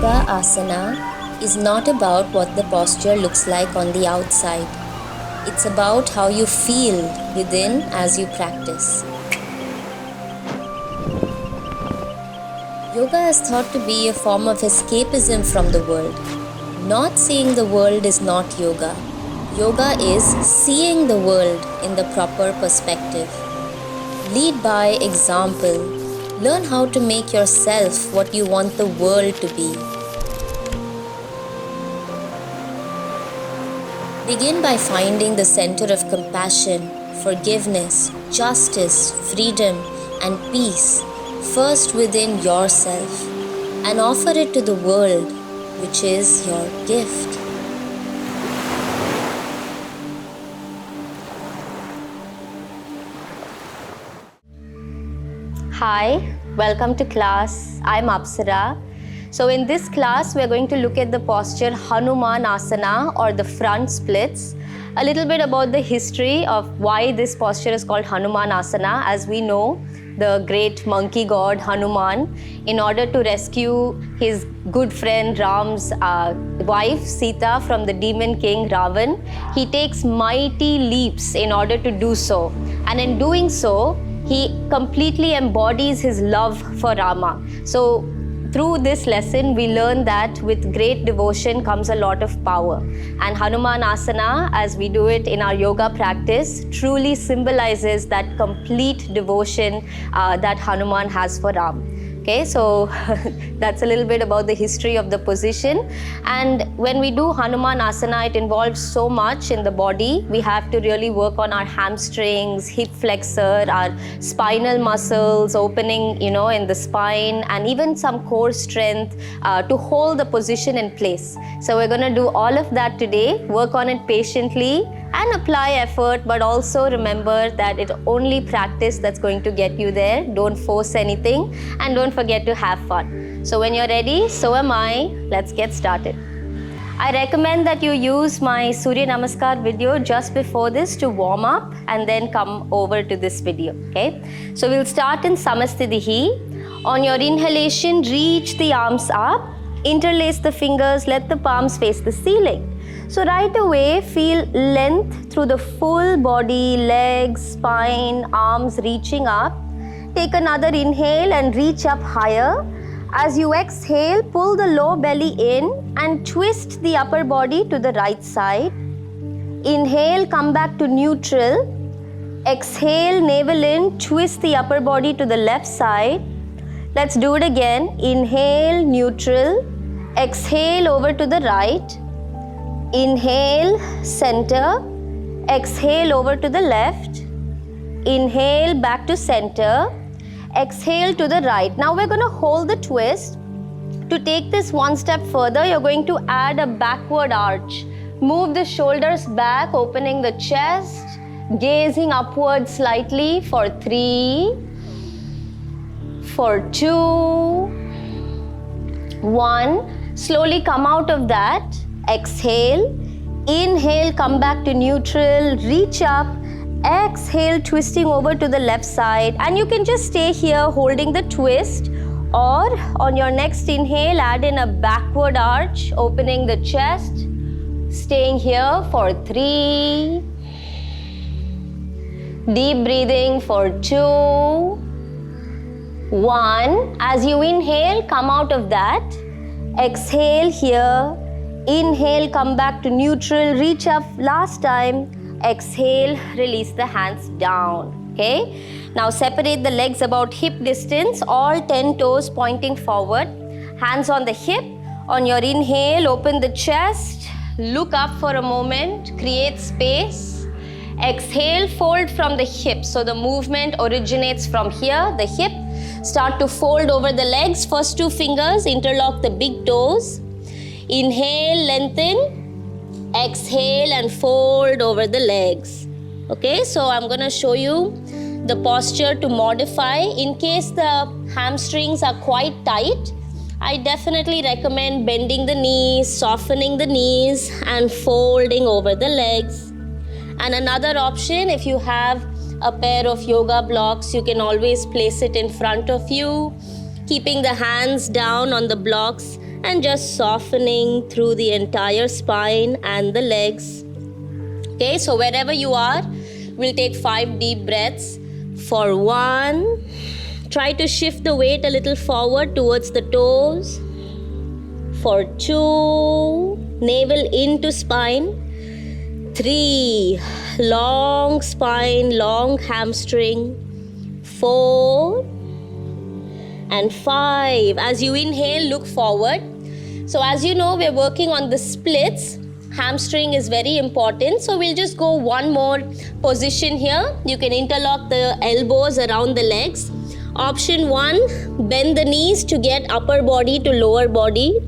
Yoga asana is not about what the posture looks like on the outside. It's about how you feel within as you practice. Yoga is thought to be a form of escapism from the world. Not seeing the world is not yoga. Yoga is seeing the world in the proper perspective. Lead by example. Learn how to make yourself what you want the world to be. Begin by finding the center of compassion, forgiveness, justice, freedom, and peace first within yourself, and offer it to the world, which is your gift. Hi, welcome to class. I'm Apsara. So in this class, we're going to look at the posture Hanumanasana, or the front splits. A little bit about the history of why this posture is called Hanumanasana. As we know, the great monkey god Hanuman, in order to rescue his good friend Ram's wife Sita from the demon king Ravan, he takes mighty leaps in order to do so. And in doing so, he completely embodies his love for Rama. So through this lesson, we learn that with great devotion comes a lot of power. And Hanumanasana, as we do it in our yoga practice, truly symbolizes that complete devotion that Hanuman has for Ram. Okay, so that's a little bit about the history of the position. And when we do Hanumanasana, it involves so much in the body. We have to really work on our hamstrings, hip flexor, our spinal muscles, opening, in the spine, and even some core strength to hold the position in place. So we're going to do all of that today, work on it patiently, and apply effort, but also remember that it's only practice that's going to get you there. Don't force anything, and don't forget to have fun. So when you're ready, so am I. Let's get started. I recommend that you use my Surya Namaskar video just before this to warm up and then come over to this video, okay? So we'll start in Samastitihi. On your inhalation, reach the arms up, interlace the fingers, let the palms face the ceiling. So right away, feel length through the full body, legs, spine, arms reaching up. Take another inhale and reach up higher. As you exhale, pull the low belly in and twist the upper body to the right side. Inhale, come back to neutral. Exhale, navel in, twist the upper body to the left side. Let's do it again. Inhale, neutral. Exhale, over to the right. Inhale, center. Exhale, over to the left. Inhale, back to center. Exhale to the right. Now we're going to hold the twist. To take this one step further, you're going to add a backward arch. Move the shoulders back, opening the chest, gazing upward slightly for 3, for 2, 1. Slowly come out of that. Exhale. Inhale, come back to neutral, reach up. Exhale, twisting over to the left side, and you can just stay here holding the twist, or on your next inhale, add in a backward arch, opening the chest, staying here for 3, deep breathing for 2, 1. As you inhale, come out of that. Exhale here. Inhale, come back to neutral, reach up last time. Exhale, release the hands down, okay? Now separate the legs about hip distance, all 10 toes pointing forward. Hands on the hip. On your inhale, open the chest, look up for a moment, create space. Exhale, fold from the hip. So the movement originates from here, the hip. Start to fold over the legs. First 2 fingers, interlock the big toes. Inhale, lengthen. Exhale and fold over the legs. Okay, so I'm going to show you the posture to modify. In case the hamstrings are quite tight, I definitely recommend bending the knees, softening the knees, and folding over the legs. And another option, if you have a pair of yoga blocks, you can always place it in front of you, keeping the hands down on the blocks and just softening through the entire spine and the legs. Okay, so wherever you are, we'll take 5 deep breaths. For 1, try to shift the weight a little forward towards the toes. For 2, navel into spine. 3, long spine, long hamstring. 4 and 5. As you inhale, look forward. So as you know, we're working on the splits. Hamstring is very important. So we'll just go one more position here. You can interlock the elbows around the legs. Option 1, bend the knees to get upper body to lower body.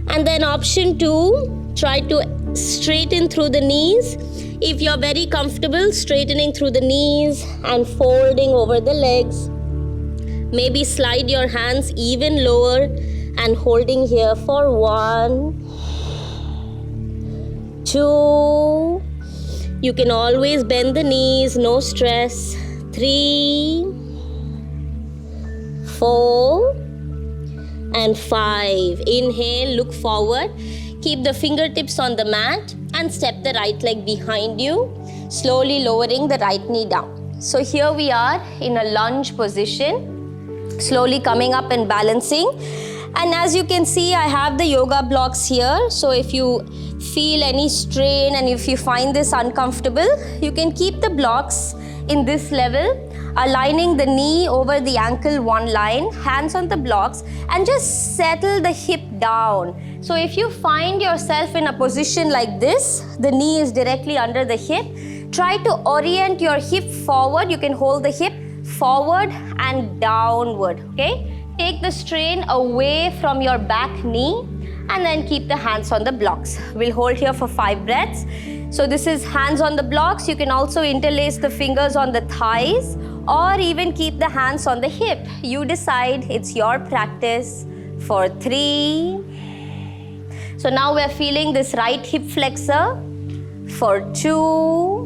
And then option 2, try to straighten through the knees. If you're very comfortable, straightening through the knees and folding over the legs. Maybe slide your hands even lower and holding here for 1, 2. You can always bend the knees, no stress. 3, 4 and 5. Inhale, look forward. Keep the fingertips on the mat and step the right leg behind you, slowly lowering the right knee down. So here we are in a lunge position, slowly coming up and balancing. And as you can see, I have the yoga blocks here. So if you feel any strain and if you find this uncomfortable, you can keep the blocks in this level, aligning the knee over the ankle one line, hands on the blocks, and just settle the hip down. So if you find yourself in a position like this, the knee is directly under the hip, try to orient your hip forward. You can hold the hip forward and downward, okay? Take the strain away from your back knee and then keep the hands on the blocks. We'll hold here for 5 breaths. So this is hands on the blocks. You can also interlace the fingers on the thighs or even keep the hands on the hip. You decide, it's your practice. For 3. So now we're feeling this right hip flexor. For 2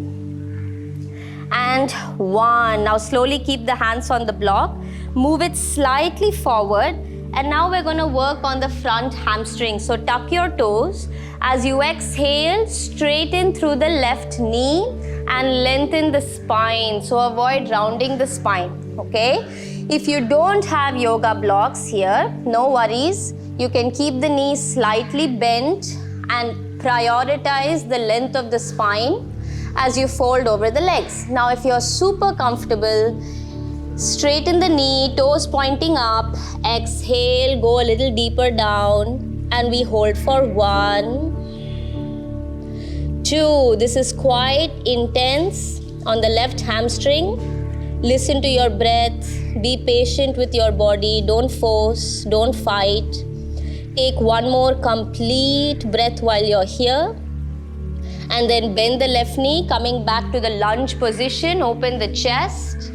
and 1. Now slowly keep the hands on the block. Move it slightly forward. And now we're going to work on the front hamstring. So tuck your toes. As you exhale, straighten through the left knee and lengthen the spine. So avoid rounding the spine, okay? If you don't have yoga blocks here, no worries. You can keep the knees slightly bent and prioritize the length of the spine as you fold over the legs. Now if you're super comfortable, straighten the knee, toes pointing up. Exhale, go a little deeper down, and we hold for 1, 2. This is quite intense on the left hamstring. Listen to your breath. Be patient with your body. Don't force, don't fight. Take one more complete breath while you're here. And then bend the left knee, coming back to the lunge position. Open the chest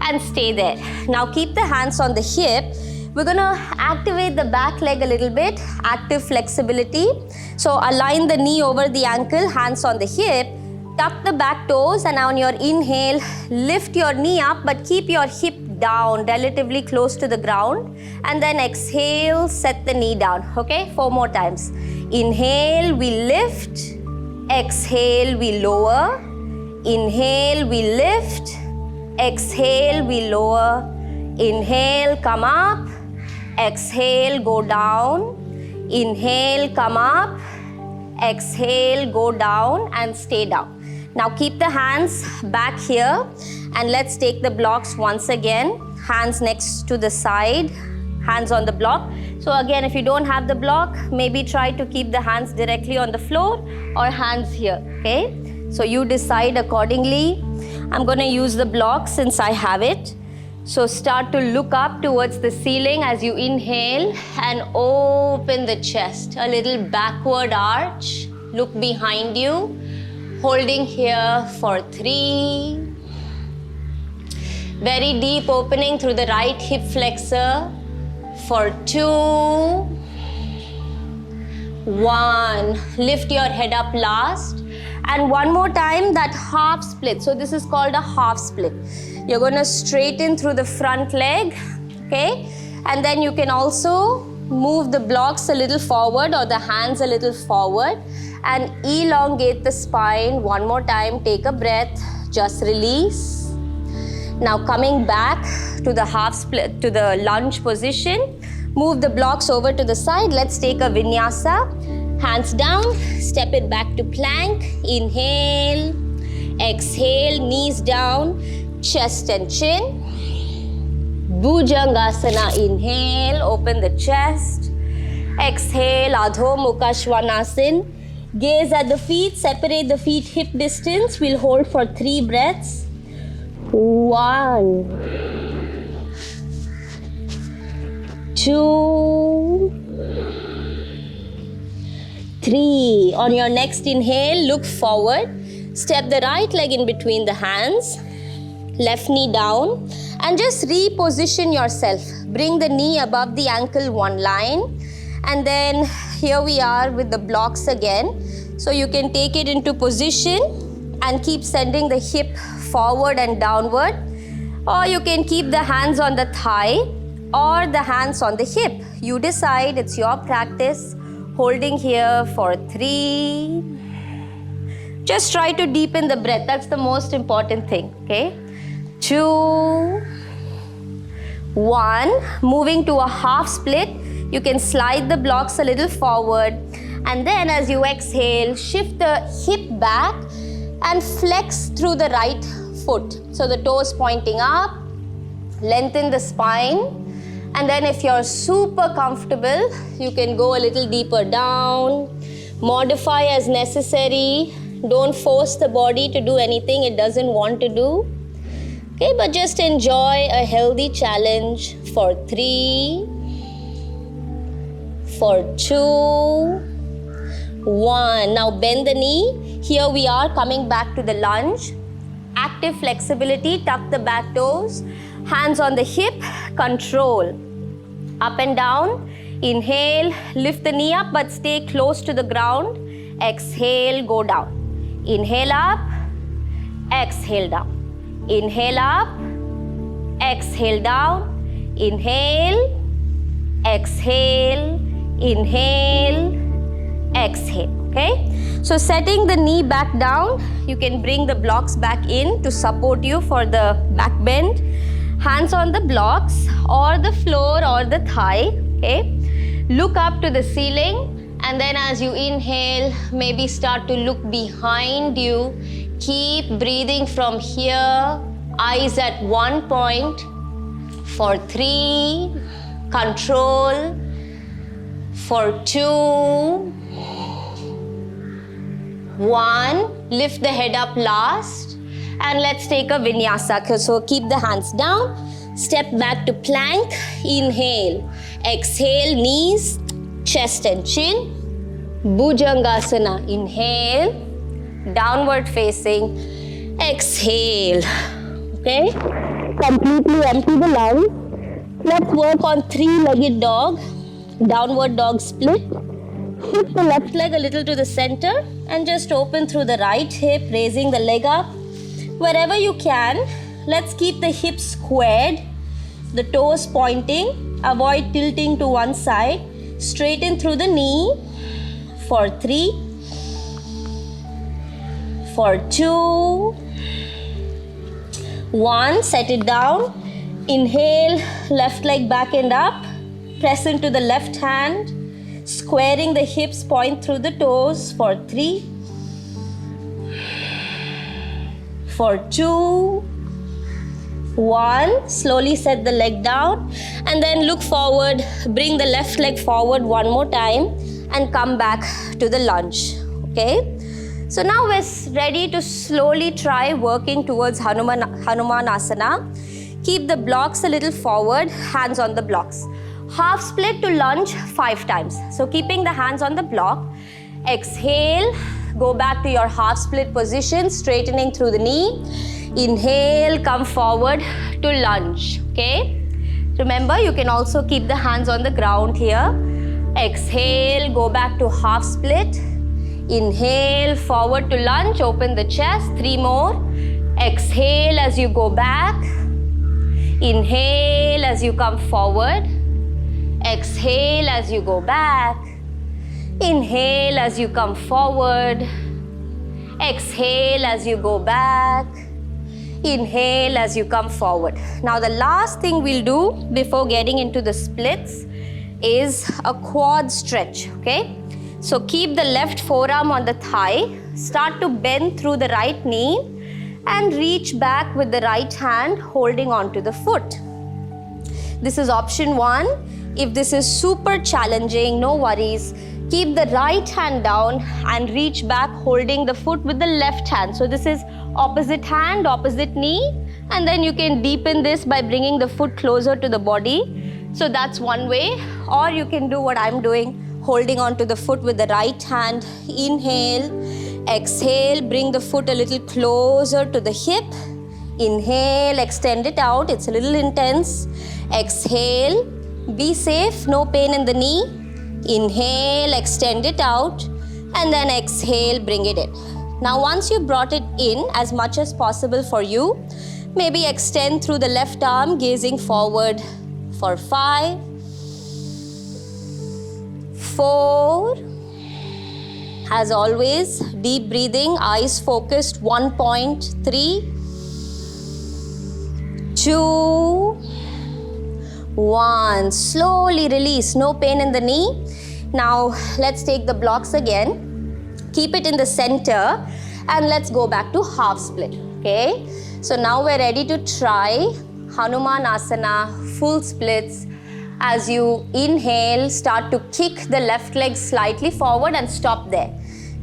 and stay there. Now keep the hands on the hip. We're going to activate the back leg a little bit, active flexibility. So align the knee over the ankle, hands on the hip. Tuck the back toes, and on your inhale, lift your knee up but keep your hip down, relatively close to the ground. And then exhale, set the knee down. Okay, 4 more times. Inhale, we lift. Exhale, we lower. Inhale, we lift. Exhale, we lower. Inhale, come up. Exhale, go down. Inhale, come up. Exhale, go down and stay down. Now keep the hands back here and let's take the blocks once again. Hands next to the side, hands on the block. So again, if you don't have the block, maybe try to keep the hands directly on the floor or hands here, okay? So you decide accordingly. I'm going to use the block since I have it. So start to look up towards the ceiling as you inhale and open the chest. A little backward arch. Look behind you. Holding here for 3. Very deep opening through the right hip flexor. For 2. 1. Lift your head up last. And one more time, that half split. So this is called a half split. You're going to straighten through the front leg, okay? And then you can also move the blocks a little forward or the hands a little forward and elongate the spine. One more time, take a breath, just release. Now coming back to the half split, to the lunge position. Move the blocks over to the side. Let's take a vinyasa. Hands down, step it back to plank. Inhale, exhale, knees down, chest and chin. Bhujangasana, inhale, open the chest. Exhale, Adho Mukha Svanasana. Gaze at the feet, separate the feet hip distance. We'll hold for 3 breaths. 1, 2, 3. On your next inhale, look forward. Step the right leg in between the hands. Left knee down. And just reposition yourself. Bring the knee above the ankle, one line. And then here we are with the blocks again. So you can take it into position and keep sending the hip forward and downward. Or you can keep the hands on the thigh or the hands on the hip. You decide, it's your practice. Holding here for 3. Just try to deepen the breath. That's the most important thing, okay? 2, 1. Moving to a half split. You can slide the blocks a little forward. And then as you exhale, shift the hip back and flex through the right foot. So the toes pointing up. Lengthen the spine. And then if you're super comfortable, you can go a little deeper down. Modify as necessary. Don't force the body to do anything it doesn't want to do. Okay, but just enjoy a healthy challenge for 3, for 2, 1. Now bend the knee. Here we are coming back to the lunge. Active flexibility, tuck the back toes. Hands on the hip, control. Up and down. Inhale, lift the knee up but stay close to the ground. Exhale, go down. Inhale up, exhale down. Inhale up, exhale down. Inhale, exhale, inhale, exhale. Okay? So setting the knee back down, you can bring the blocks back in to support you for the back bend. Hands on the blocks or the floor or the thigh. Okay? Look up to the ceiling. And then as you inhale, maybe start to look behind you. Keep breathing from here. Eyes at one point. For 3. Control. For 2. 1. Lift the head up last. And let's take a vinyasa. So keep the hands down. Step back to plank. Inhale. Exhale, knees. Chest and chin. Bhujangasana. Inhale. Downward facing. Exhale. Okay? Completely empty the lungs. Let's work on 3-legged dog. Downward dog split. Shift the left leg a little to the center and just open through the right hip, raising the leg up. Wherever you can, let's keep the hips squared. The toes pointing. Avoid tilting to one side. Straighten through the knee. For 3. For 2. 1. Set it down. Inhale, left leg back and up. Press into the left hand. Squaring the hips, point through the toes. For 3. For 2. 1. Slowly set the leg down and then look forward. Bring the left leg forward one more time and come back to the lunge. Okay? So now we're ready to slowly try working towards Hanumanasana. Keep the blocks a little forward, hands on the blocks. Half split to lunge 5 times. So keeping the hands on the block. Exhale, go back to your half split position, straightening through the knee. Inhale, come forward to lunge. Okay? Remember, you can also keep the hands on the ground here. Exhale, go back to half split. Inhale, forward to lunge, open the chest. 3 more. Exhale as you go back. Inhale as you come forward. Exhale as you go back. Inhale as you come forward. Exhale as you go back. Inhale as you come forward. Now the last thing we'll do before getting into the splits is a quad stretch, okay? So keep the left forearm on the thigh, start to bend through the right knee and reach back with the right hand holding onto the foot. This is option 1. If this is super challenging, no worries. Keep the right hand down and reach back holding the foot with the left hand. So this is opposite hand, opposite knee, and then you can deepen this by bringing the foot closer to the body. So that's one way, or you can do what I'm doing, holding onto the foot with the right hand. Inhale, exhale, bring the foot a little closer to the hip. Inhale, extend it out, it's a little intense. Exhale, be safe, no pain in the knee. Inhale, extend it out, and then exhale, bring it in. Now once you brought it in as much as possible for you, maybe extend through the left arm, gazing forward for 5, 4, as always, deep breathing, eyes focused, 1.3, 2, 1. Slowly release, no pain in the knee. Now let's take the blocks again. Keep it in the center and let's go back to half split, okay? So now we're ready to try Hanumanasana, full splits. As you inhale, start to kick the left leg slightly forward and stop there.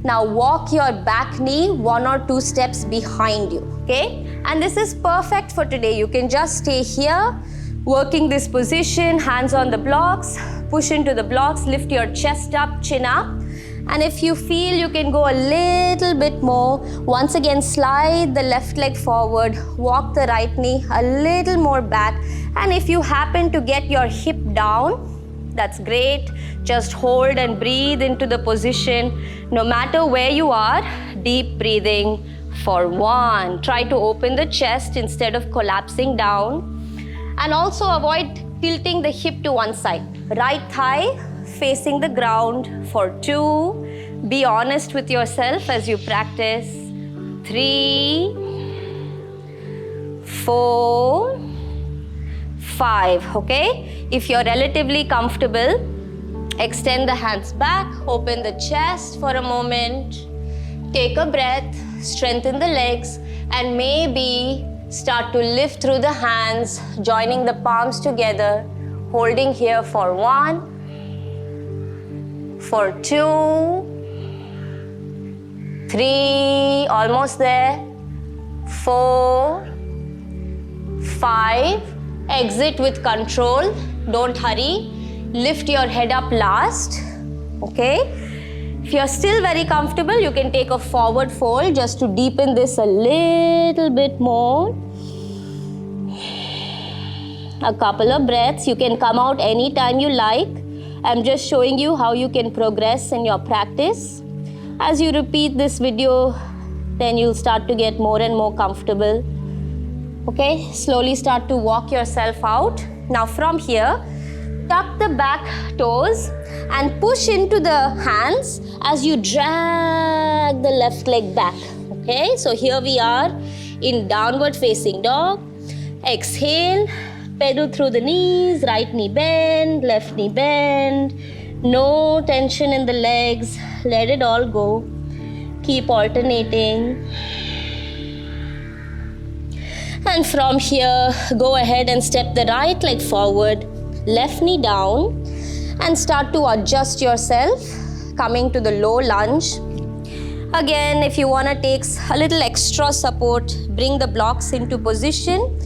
Now walk your back knee 1 or 2 steps behind you, okay? And this is perfect for today. You can just stay here, working this position, hands on the blocks, push into the blocks, lift your chest up, chin up. And if you feel you can go a little bit more, once again slide the left leg forward, walk the right knee a little more back. And if you happen to get your hip down, that's great. Just hold and breathe into the position. No matter where you are, deep breathing for 1. Try to open the chest instead of collapsing down. And also avoid tilting the hip to one side. Right thigh facing the ground for 2. Be honest with yourself as you practice. 3, 4, 5, okay? If you're relatively comfortable, extend the hands back, open the chest for a moment, take a breath, strengthen the legs, and maybe start to lift through the hands, joining the palms together, holding here for 1, for 2, 3, almost there, 4, 5, exit with control, don't hurry, lift your head up last, okay? If you're still very comfortable, you can take a forward fold just to deepen this a little bit more. A couple of breaths. You can come out anytime you like. I'm just showing you how you can progress in your practice. As you repeat this video, then you'll start to get more and more comfortable. Okay, slowly start to walk yourself out. Now from here, tuck the back toes and push into the hands as you drag the left leg back. Okay, so here we are in downward facing dog. Exhale, pedal through the knees, right knee bend, left knee bend. No tension in the legs, let it all go. Keep alternating. And from here, go ahead and step the right leg forward, left knee down, and start to adjust yourself, coming to the low lunge. Again, if you want to take a little extra support, bring the blocks into position.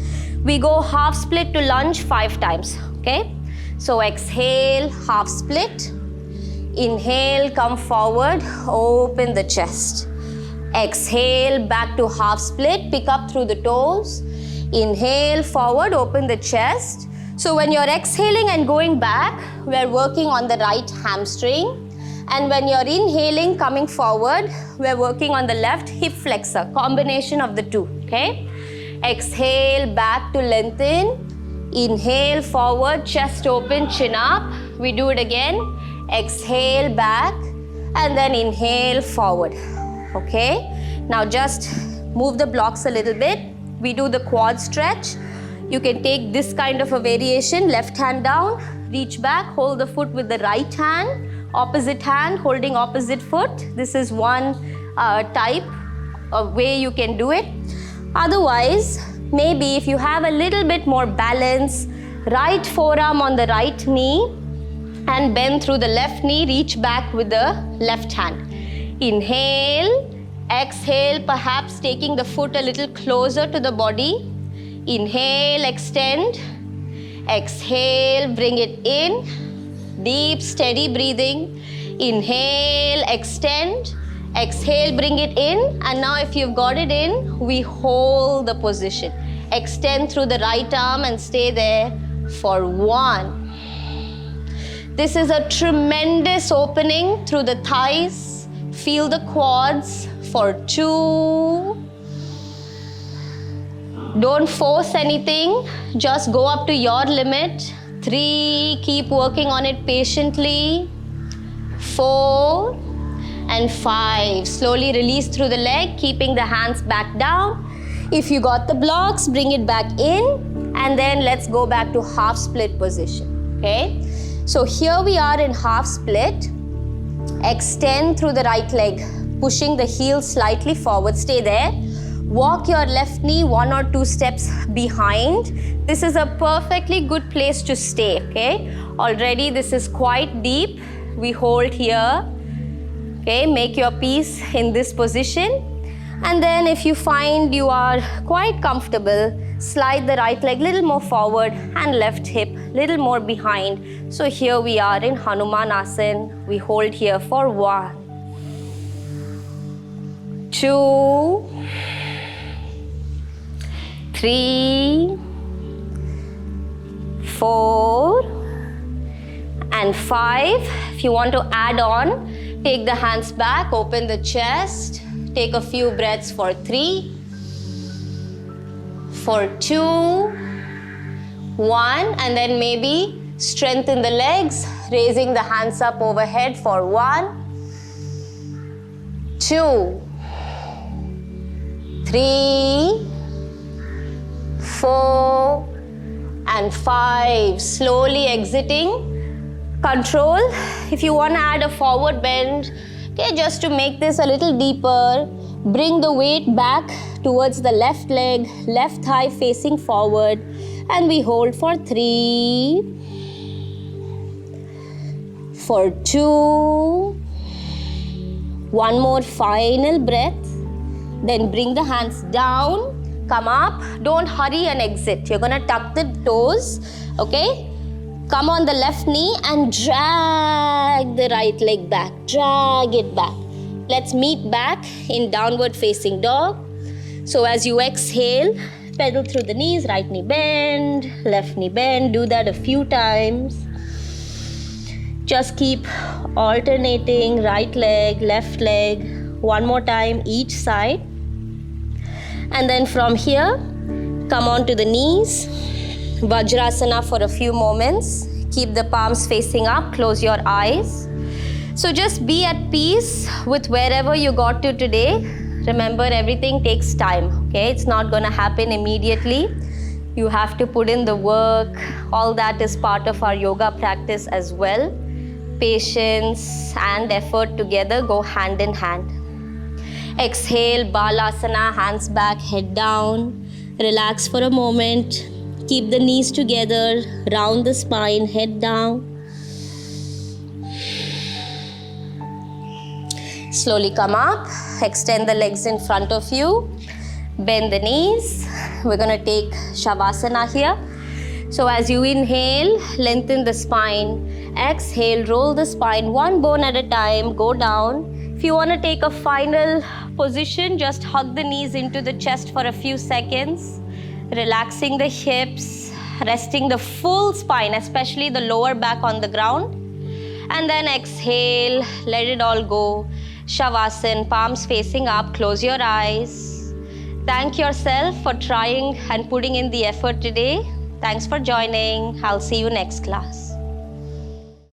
We go half split to lunge 5 times, okay? So exhale, half split. Inhale, come forward, open the chest. Exhale, back to half split, pick up through the toes. Inhale, forward, open the chest. So when you're exhaling and going back, we're working on the right hamstring. And when you're inhaling, coming forward, we're working on the left hip flexor, combination of the two, okay? Exhale, back to lengthen. Inhale, forward, chest open, chin up. We do it again. Exhale back and then inhale forward. Okay? Now just move the blocks a little bit. We do the quad stretch. You can take this kind of a variation. Left hand down, reach back, hold the foot with the right hand. Opposite hand, holding opposite foot. This is one type of way you can do it. Otherwise, maybe if you have a little bit more balance, right forearm on the right knee and bend through the left knee, reach back with the left hand. Inhale, exhale, perhaps taking the foot a little closer to the body. Inhale, extend. Exhale, bring it in. Deep, steady breathing. Inhale, extend. Exhale, bring it in. And now if you've got it in, we hold the position. Extend through the right arm and stay there for 1. This is a tremendous opening through the thighs. Feel the quads for 2. Don't force anything. Just go up to your limit. 3. Keep working on it patiently. 4. And 5. Slowly release through the leg, keeping the hands back down. If you got the blocks, bring it back in. And then let's go back to half split position. Okay? So here we are in half split. Extend through the right leg, pushing the heel slightly forward. Stay there. Walk your left knee 1 or 2 steps behind. This is a perfectly good place to stay, okay? Already this is quite deep. We hold here. Okay, make your peace in this position. And then if you find you are quite comfortable, slide the right leg a little more forward and left hip a little more behind. So here we are in Hanumanasana. We hold here for 1, 2, 3, 4, and 5. If you want to add on, take the hands back, open the chest, take a few breaths for 3, for 2, 1, and then maybe strengthen the legs, raising the hands up overhead for 1, 2, 3, 4, and 5. Slowly exiting. Control. If you want to add a forward bend, okay, just to make this a little deeper, bring the weight back towards the left leg, left thigh facing forward, and we hold for 3, for 2, 1 more final breath, then bring the hands down, come up, don't hurry and exit. You're gonna tuck the toes, okay? Come on the left knee and drag the right leg back, drag it back. Let's meet back in downward facing dog. So as you exhale, pedal through the knees, right knee bend, left knee bend, do that a few times. Just keep alternating right leg, left leg, 1 more time each side. And then from here, come on to the knees, Vajrasana for a few moments. Keep the palms facing up, close your eyes. So just be at peace with wherever you got to today. Remember, everything takes time, okay? It's not gonna happen immediately. You have to put in the work. All that is part of our yoga practice as well. Patience and effort together go hand in hand. Exhale, Balasana, hands back, head down. Relax for a moment. Keep the knees together, round the spine, head down. Slowly come up, extend the legs in front of you. Bend the knees. We're gonna take Shavasana here. So as you inhale, lengthen the spine. Exhale, roll the spine 1 bone at a time, go down. If you wanna take a final position, just hug the knees into the chest for a few seconds. Relaxing the hips, resting the full spine, especially the lower back on the ground. And then exhale, let it all go. Shavasana, palms facing up, close your eyes. Thank yourself for trying and putting in the effort today. Thanks for joining. I'll see you next class.